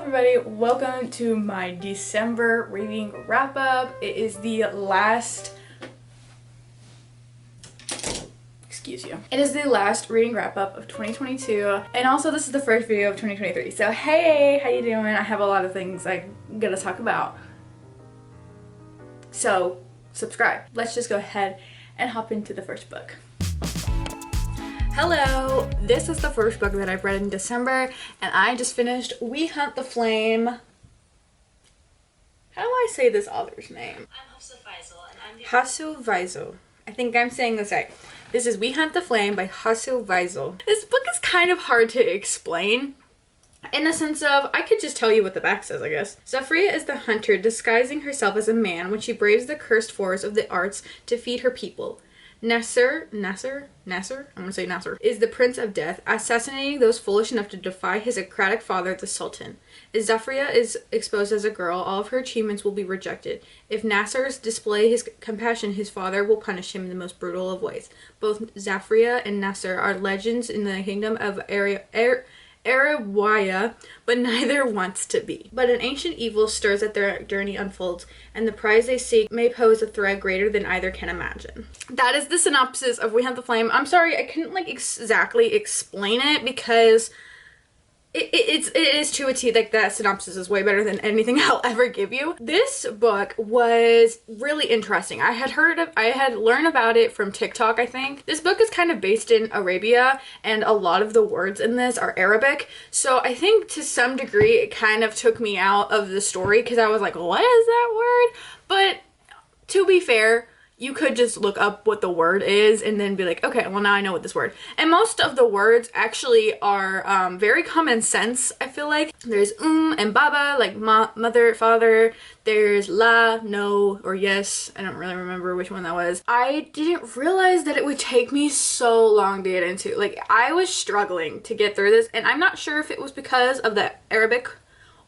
everybody, welcome to my December reading wrap up. It is the last, it is the last reading wrap up of 2022, and also this is the first video of 2023. So hey, how you doing? I have a lot of things I'm gonna talk about, so subscribe. Let's just go ahead and hop into the first book. Hello, this is the first book that I've read in December, and I just finished We Hunt the Flame. How do I say this author's name? I'm Hafsa Faisal, and I'm the Hasu Faisal. I think I'm saying this right. This is We Hunt the Flame by Hasu Faisal. This book is kind of hard to explain, in the sense of, I could just tell you what the back says, I guess. Zafria is the hunter disguising herself as a man when she braves the cursed forest of the arts to feed her people. Nasser, I'm gonna say Nasser, is the Prince of Death, assassinating those foolish enough to defy his Socratic father, the Sultan. If Zafria is exposed as a girl, all of her achievements will be rejected. If Nasser's display his compassion, his father will punish him in the most brutal of ways. Both Zafria and Nasser are legends in the kingdom of Arawaya, but neither wants to be. But an ancient evil stirs as their journey unfolds, and the prize they seek may pose a threat greater than either can imagine. That is the synopsis of We Hunt the Flame. I'm sorry, I couldn't exactly explain it because it is to a T. Like, that synopsis is way better than anything I'll ever give you. This book was really interesting. I had learned about it from Tik Tok, I think. This book is kind of based in Arabia, and a lot of the words in this are Arabic. So I think to some degree it kind of took me out of the story because I was like, what is that word? But to be fair, you could just look up what the word is and then be like, okay, well now I know what this word. And most of the words actually are very common sense, I feel like. There's and baba, like mother, father. There's la, no, or yes. I don't really remember which one that was. I didn't realize that it would take me so long to get into. Like, I was struggling to get through this, and I'm not sure if it was because of the Arabic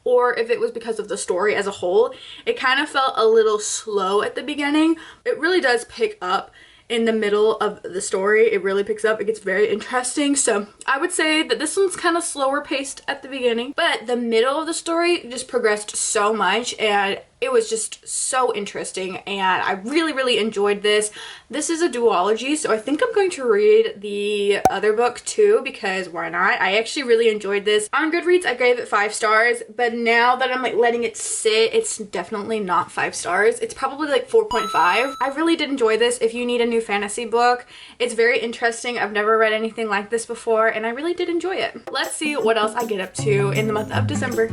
or if it was because of the story as a whole. It kind of felt a little slow at the beginning. It really does pick up in the middle of the story. It really picks up. It gets very interesting. So I would say that this one's kind of slower paced at the beginning, but the middle of the story just progressed so much, and it was just so interesting, and I really enjoyed this. This is a duology, so I think I'm going to read the other book too, because why not? I actually really enjoyed this. On Goodreads, I gave it 5 stars, but now that I'm like letting it sit, it's definitely not 5 stars. It's probably like 4.5. I really did enjoy this. If you need a new fantasy book, it's very interesting. I've never read anything like this before, and I really did enjoy it. Let's see what else I get up to in the month of December.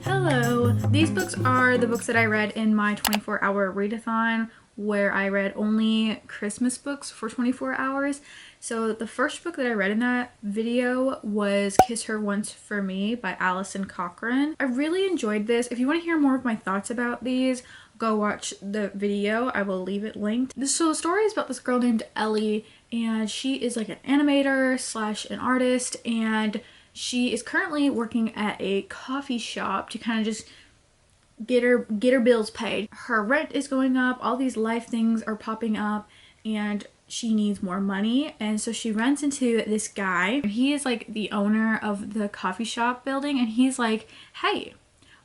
Hello, these books are the books that I read in my 24-hour readathon, where I read only Christmas books for 24 hours. So the first book that I read in that video was Kiss Her Once for Me by Alison Cochran. I really enjoyed this. If you want to hear more of my thoughts about these, go watch the video. I will leave it linked. So the story is about this girl named Ellie, and she is like an animator / an artist, and she is currently working at a coffee shop to kind of just get her bills paid. Her rent is going up, all these life things are popping up, and she needs more money. And so she runs into this guy. He is like the owner of the coffee shop building, and he's like, hey,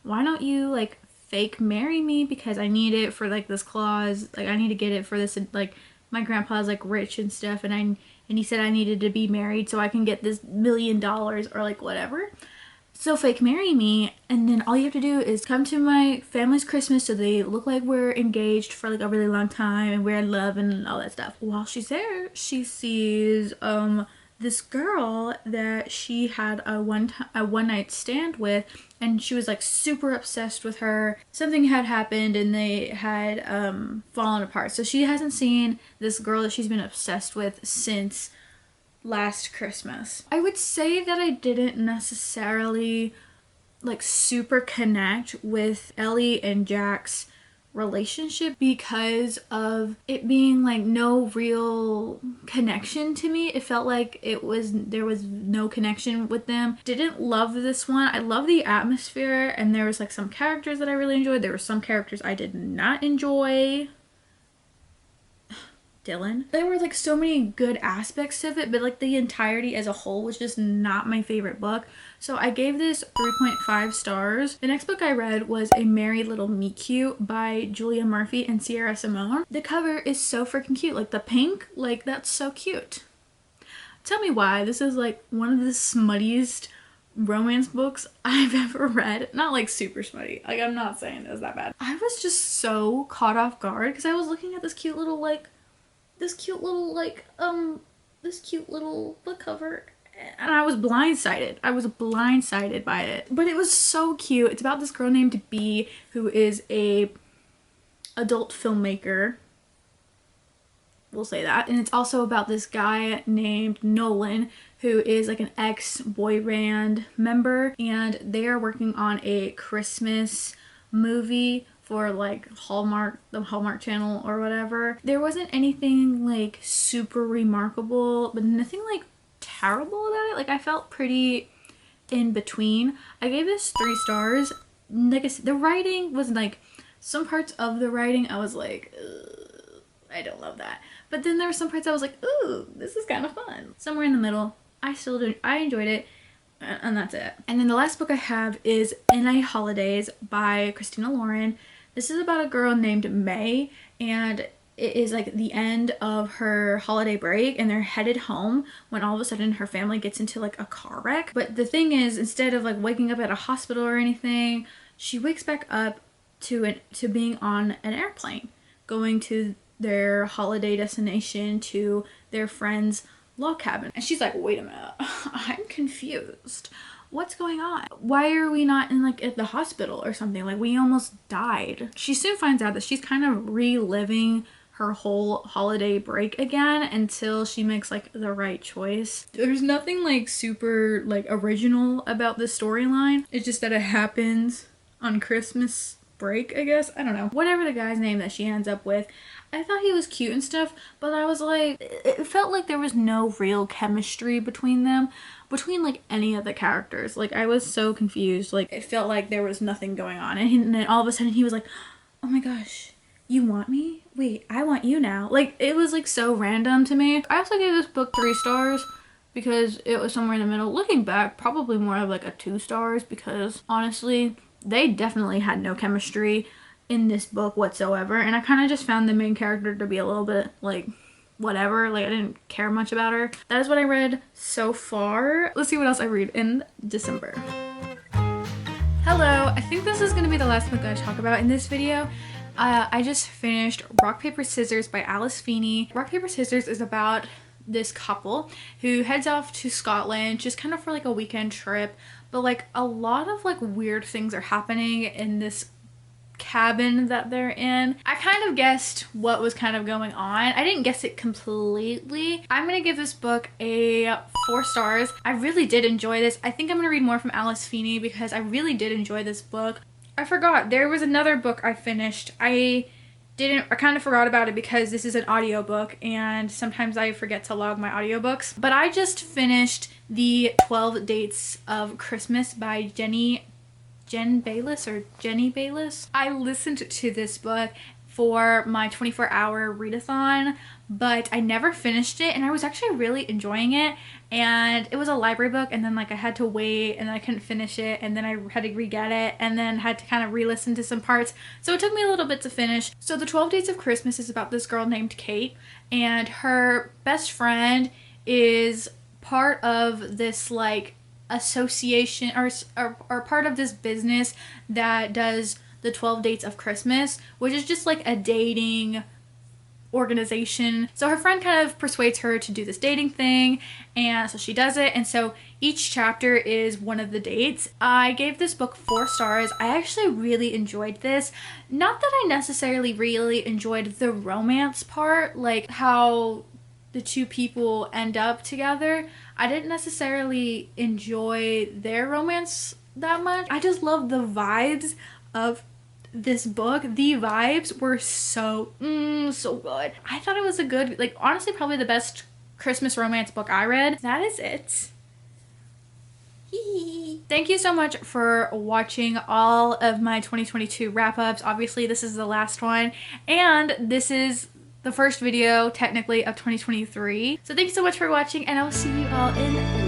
why don't you like fake marry me, because I need it for like this clause, like I need to get it for this, like my grandpa's like rich and stuff, and he said I needed to be married so I can get this $1 million or like whatever. So fake marry me, and then all you have to do is come to my family's Christmas so they look like we're engaged for like a really long time and we're in love and all that stuff. While she's there, she sees this girl that she had a one night stand with, and she was like super obsessed with her. Something had happened and they had fallen apart. So she hasn't seen this girl that she's been obsessed with since last Christmas. I would say that I didn't necessarily like super connect with Ellie and Jack's relationship because of it being like no real connection to me. It felt like there was no connection with them. Didn't love this one. I love the atmosphere, and there was like some characters that I really enjoyed. There were some characters I did not enjoy. Dylan. There were like so many good aspects of it, but like the entirety as a whole was just not my favorite book. So I gave this 3.5 stars. The next book I read was A Merry Little Meet Cute by Julia Murphy and Sierra Simone. The cover is so freaking cute. Like the pink, like that's so cute. Tell me why. This is like one of the smuttiest romance books I've ever read. Not like super smutty. Like I'm not saying it was that bad. I was just so caught off guard because I was looking at this cute little book cover and I was blindsided. I was blindsided by it. But it was so cute. It's about this girl named B who is a adult filmmaker. We'll say that. And it's also about this guy named Nolan who is like an ex-boy band member, and they are working on a Christmas movie for like Hallmark, the Hallmark channel or whatever. There wasn't anything like super remarkable, but nothing like terrible about it. Like I felt pretty in between. I gave this 3 stars. Like I said, the writing was like, some parts of the writing I was like, I don't love that. But then there were some parts I was like, ooh, this is kind of fun. Somewhere in the middle, I enjoyed it, and that's it. And then the last book I have is A Holidaze by Christina Lauren. This is about a girl named May, and it is like the end of her holiday break, and they're headed home when all of a sudden her family gets into like a car wreck. But the thing is, instead of like waking up at a hospital or anything, she wakes back up to being on an airplane, going to their holiday destination, to their friend's log cabin. And she's like, wait a minute, I'm confused. What's going on? Why are we not in like at the hospital or something? Like we almost died. She soon finds out that she's kind of reliving her whole holiday break again until she makes like the right choice. There's nothing like super like original about this storyline. It's just that it happens on Christmas break, I guess. I don't know. Whatever the guy's name that she ends up with, I thought he was cute and stuff, but I was like, it felt like there was no real chemistry between them, between like any of the characters. Like I was so confused. Like it felt like there was nothing going on, and then all of a sudden he was like, oh my gosh, you want me? Wait, I want you now. Like it was like so random to me. I also gave this book 3 stars because it was somewhere in the middle. Looking back, probably more of like a 2 stars because honestly, they definitely had no chemistry in this book whatsoever, and I kind of just found the main character to be a little bit like whatever. Like I didn't care much about her. That is what I read so far. Let's see what else I read in December. Hello, I think this is going to be the last book I talk about in this video. I just finished Rock Paper Scissors by Alice Feeney. Rock Paper Scissors is about this couple who heads off to Scotland just kind of for like a weekend trip, but like a lot of like weird things are happening in this cabin that they're in. I kind of guessed what was kind of going on. I didn't guess it completely. I'm gonna give this book a 4 stars. I really did enjoy this. I think I'm gonna read more from Alice Feeney because I really did enjoy this book. I forgot, there was another book I finished. I kind of forgot about it because this is an audiobook and sometimes I forget to log my audiobooks. But I just finished the 12 Dates of Christmas by Jenny Bayliss. I listened to this book for my 24-hour readathon, but I never finished it, and I was actually really enjoying it. And it was a library book, and then like I had to wait, and then I couldn't finish it, and then I had to re-get it, and then had to kind of re-listen to some parts. So it took me a little bit to finish. So the 12 Dates of Christmas is about this girl named Kate, and her best friend is part of this like association or part of this business that does the 12 Dates of Christmas, which is just like a dating organization. So her friend kind of persuades her to do this dating thing, and so she does it, and so each chapter is one of the dates. I gave this book 4 stars. I actually really enjoyed this. Not that I necessarily really enjoyed the romance part, like how the 2 people end up together. I didn't necessarily enjoy their romance that much. I just love the vibes of this book. The vibes were so good. I thought it was a good, like honestly probably the best Christmas romance book I read. That is it. Thank you so much for watching all of my 2022 wrap-ups. Obviously this is the last one, and this is the first video technically of 2023. So thank you so much for watching, and I will see you all in